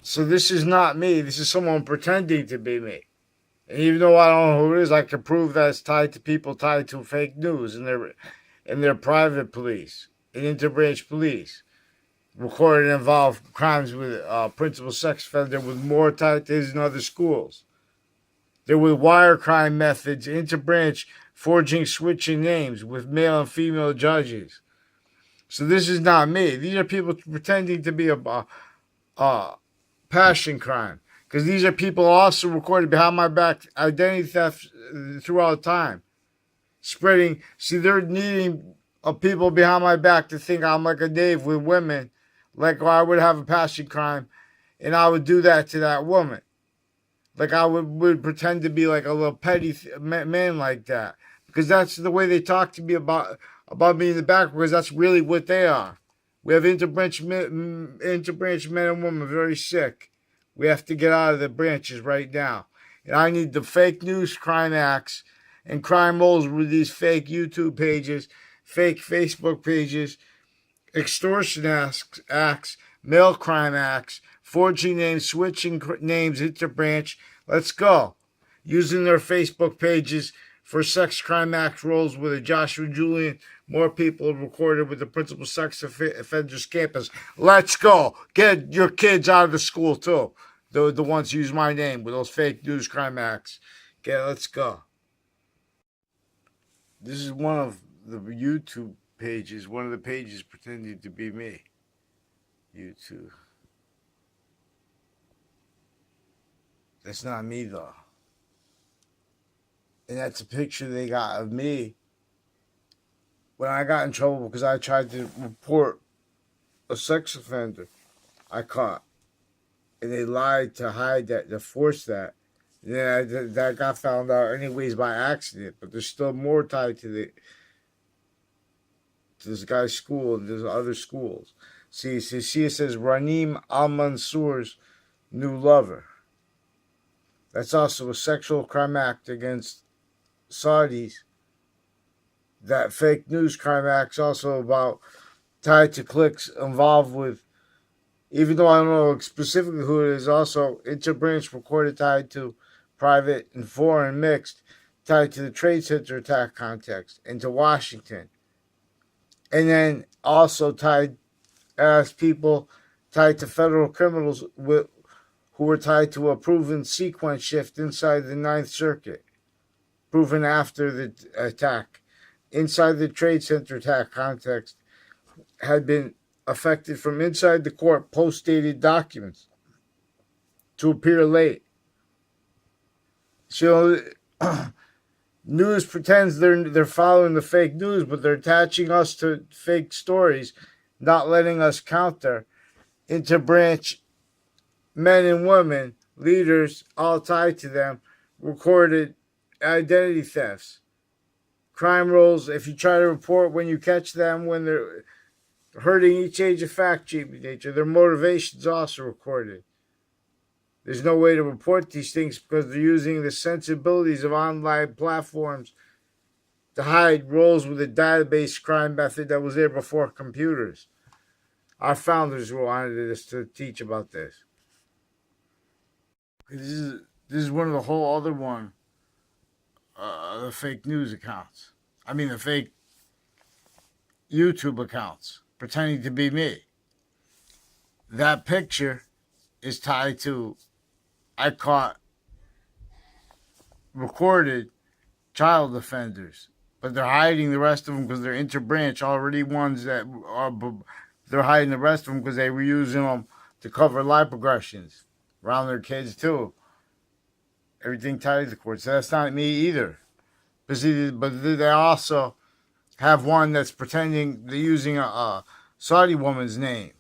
So this is not me. This is someone pretending to be me. And even though I don't know who it is, I can prove that it's tied to people tied to fake news and their private police and interbranch police. Recorded and involved crimes with principal sex offender with more tied to his in other schools. There were wire crime methods, interbranch forging, switching names with male and female judges. So this is not me. These are people pretending to be a passion crime. Because these are people also recorded behind my back identity theft throughout time. Spreading, see, they're needing people behind my back to think I'm like a Dave with women, like I would have a passion crime, and I would do that to that woman. Like I would pretend to be like a little petty man like that. Because that's the way they talk to me about me in the back, because that's really what they are. We have interbranch men and women very sick. We have to get out of the branches right now. And I need the fake news crime acts and crime rolls with these fake YouTube pages, fake Facebook pages, extortion acts, mail crime acts, forging names, switching names, interbranch. Let's go. Using their Facebook pages for sex crime act rolls with a Joshua Julian. More people recorded with the principal sex offenders campus. Let's go. Get your kids out of the school too. The ones who use my name with those fake news crime acts. Okay, let's go. This is one of the YouTube pages. One of the pages pretending to be me. YouTube. That's not me though. And that's a picture they got of me when I got in trouble because I tried to report a sex offender I caught. And they lied to hide that, to force that. And then that got found out anyways by accident. But there's still more tied to this guy's school and there's other schools. See, it says Ranim Al Mansour's new lover. That's also a sexual crime act against Saudis. That fake news crime act's also about tied to cliques involved with, even though I don't know specifically who it is, also interbranch recorded tied to private and foreign mixed, tied to the Trade Center attack context and to Washington. And then also tied as people tied to federal criminals who were tied to a proven sequence shift inside the Ninth Circuit, proven after the attack, inside the Trade Center attack context, had been affected from inside the court post-dated documents to appear late. So news pretends they're following the fake news, but they're attaching us to fake stories, not letting us counter interbranch men and women, leaders, all tied to them, recorded identity thefts, crime rolls. If you try to report when you catch them, when they're hurting each age of fact cheap nature, their motivations also recorded. There's no way to report these things because they're using the sensibilities of online platforms to hide roles with a database crime method that was there before computers. Our founders wanted us to teach about this. This is one of the whole other one, the fake news accounts. I mean the fake YouTube accounts pretending to be me. That picture is tied to I caught recorded child offenders, but they're hiding the rest of them because they're interbranch already ones that are. They're hiding the rest of them because they were using them to cover life progressions around their kids too. Everything tied to the court. So that's not me either. But they also have one that's pretending they're using a Saudi woman's name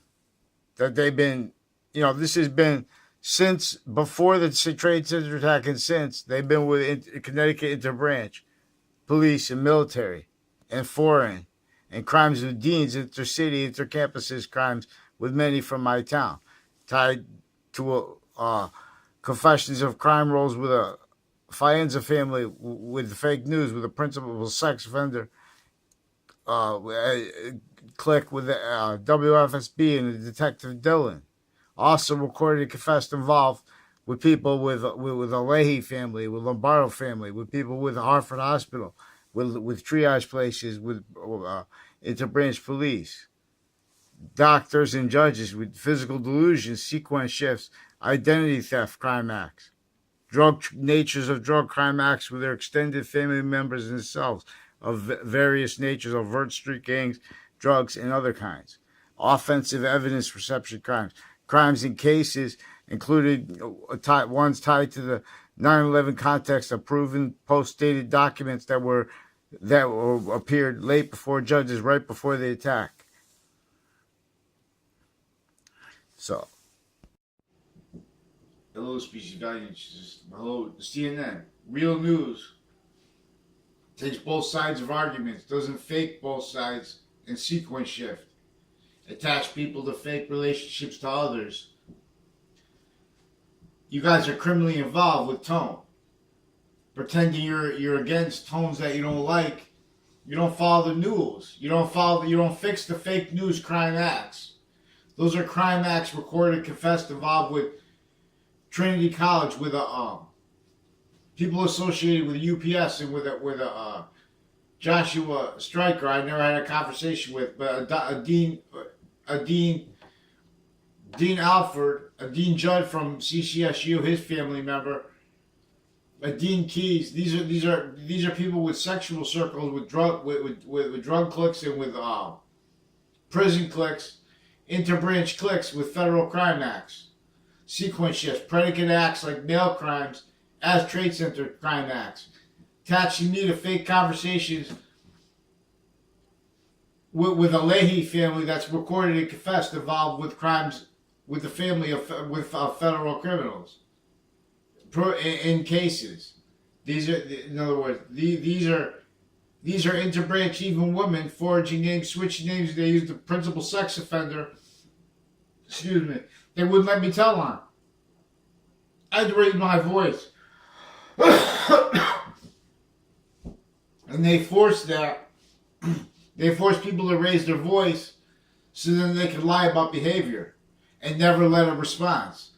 that they've been, this has been since before the Trade Center attack and since they've been with Connecticut interbranch, police and military and foreign and crimes with deans, intercity, intercampuses crimes with many from my town, tied to confessions of crime rolls with a Faenza family with fake news with a principal sex offender click with WFSB and Detective Dillon, Also recorded and confessed involved with people with a Leahy family, with Lombardo family, with people with Hartford Hospital, with triage places, with interbranch police, doctors and judges with physical delusions, sequence shifts, identity theft crime acts, drug natures of drug crime acts with their extended family members themselves of various natures, overt street gangs, drugs, and other kinds. Offensive evidence reception crimes. Crimes in cases included ones tied to the 9/11 context of proven post-dated documents that appeared late before judges, right before the attack. So, hello, species values. Hello, CNN. Real news. Takes both sides of arguments. Doesn't fake both sides and sequence shift. Attach people to fake relationships to others. You guys are criminally involved with tone. Pretending you're against tones that you don't like. You don't follow the news. You don't fix the fake news crime acts. Those are crime acts recorded, confessed, involved with Trinity College, with people associated with UPS and with a Joshua Stryker. I never had a conversation with, but Dean Alford, a Dean Judd from CCSU, his family member, a Dean Keys. These are people with sexual circles, with drug cliques and with prison cliques, interbranch cliques with federal crime acts, sequence shifts, predicate acts like mail crimes, as trade center crime acts, attaching me to fake conversations with a Leahy family that's recorded and confessed involved with crimes with the family of federal criminals in cases. These are, in other words, these are interbranch, even women forging names, switching names. They use the principal sex offender. Excuse me. They wouldn't let me tell on. I had to raise my voice. And they force that. They force people to raise their voice so then they can lie about behavior and never let a response.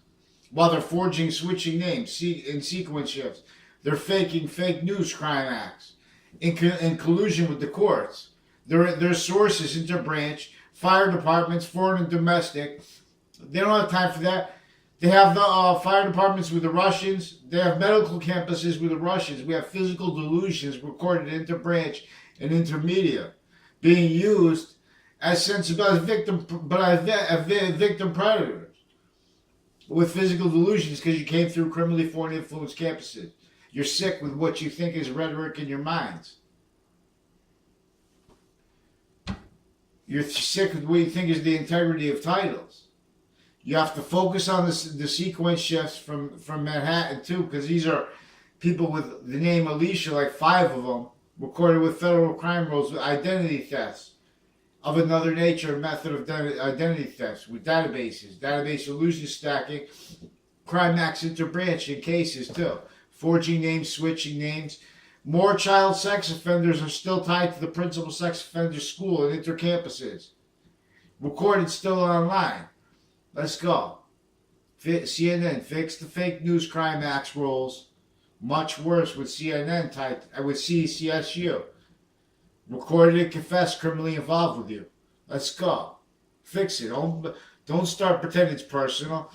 While they're forging, switching names in sequence shifts. They're faking fake news crime acts in collusion with the courts. Their sources interbranch, fire departments, foreign and domestic. They don't have time for that. They have the fire departments with the Russians. They have medical campuses with the Russians. We have physical delusions recorded interbranch and intermedia being used as victim predators with physical delusions because you came through criminally foreign influence campuses. You're sick with what you think is rhetoric in your minds. You're sick with what you think is the integrity of titles. You have to focus on the sequence shifts from Manhattan too, because these are people with the name Alicia, like 5 of them, recorded with federal crime rolls with identity thefts of another nature, and method of identity thefts with databases, database illusion stacking, crime acts interbranch in cases too, forging names, switching names. More child sex offenders are still tied to the principal sex offender school and intercampuses. Recorded still online. Let's go. CNN, fix the fake news crime acts rolls. Much worse with CNN tied with CCSU. Recorded and confessed criminally involved with you. Let's go. Fix it. Don't start pretending it's personal.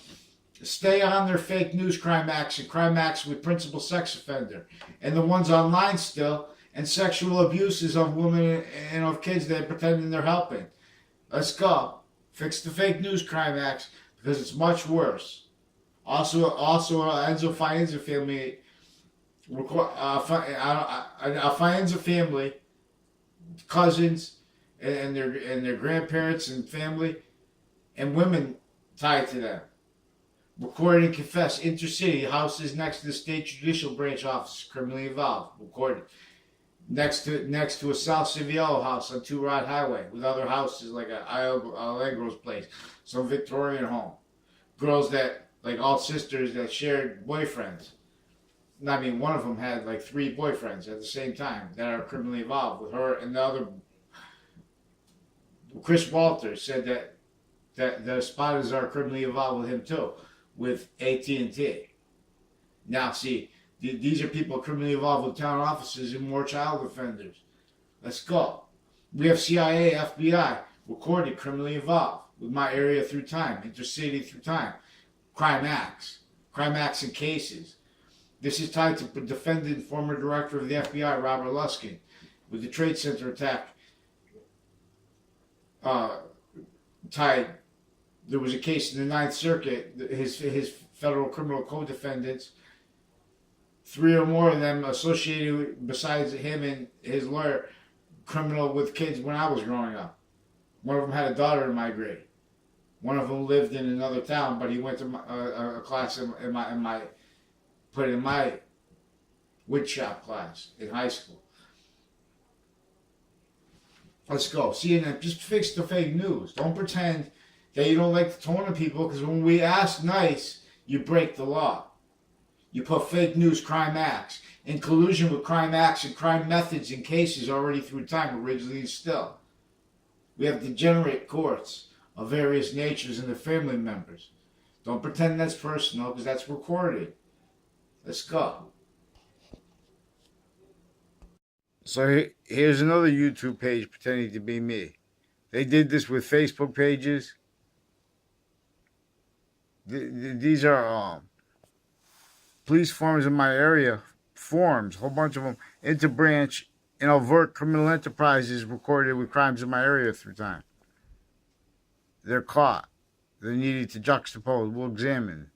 Stay on their fake news crime acts and crime acts with principal sex offender. And the ones online still, and sexual abuses of women and of kids that pretending they're helping. Let's go. Fix the fake news crime acts because it's much worse. Also, Enzo Faenza family, Faenza family, cousins, and their grandparents and family, and women tied to them. Recorded and confessed. Intercity houses next to the state judicial branch office criminally involved. Recorded. Next to a South Civiello house on 2 Rod Highway with other houses like Allegro's place, some Victorian home. Girls that, like all sisters that shared boyfriends. I mean, one of them had like 3 boyfriends at the same time that are criminally involved with her and the other. Chris Walters said that that the spotters are criminally involved with him too, with AT&T. Now, see, these are people criminally involved with town officers and more child offenders. Let's go. We have CIA, FBI, recorded criminally involved with my area through time, intercity through time. Crime acts and cases. This is tied to defendant, former director of the FBI, Robert Luskin, with the Trade Center attack. Tied. There was a case in the Ninth Circuit. His federal criminal co-defendants, 3 or more of them associated, besides him and his lawyer, criminal with kids when I was growing up. One of them had a daughter in my grade. One of them lived in another town, but he went to a class in my woodshop class in high school. Let's go. CNN, just fix the fake news. Don't pretend that you don't like the tone of people, because when we ask nice, you break the law. You put fake news, crime acts, in collusion with crime acts and crime methods in cases already through time, originally and still. We have degenerate courts of various natures and their family members. Don't pretend that's personal, because that's recorded. Let's go. So here's another YouTube page pretending to be me. They did this with Facebook pages. These are police forms in my area, forms, a whole bunch of them, interbranch and overt criminal enterprises recorded with crimes in my area through time. They're caught. They're needed to juxtapose. We'll examine.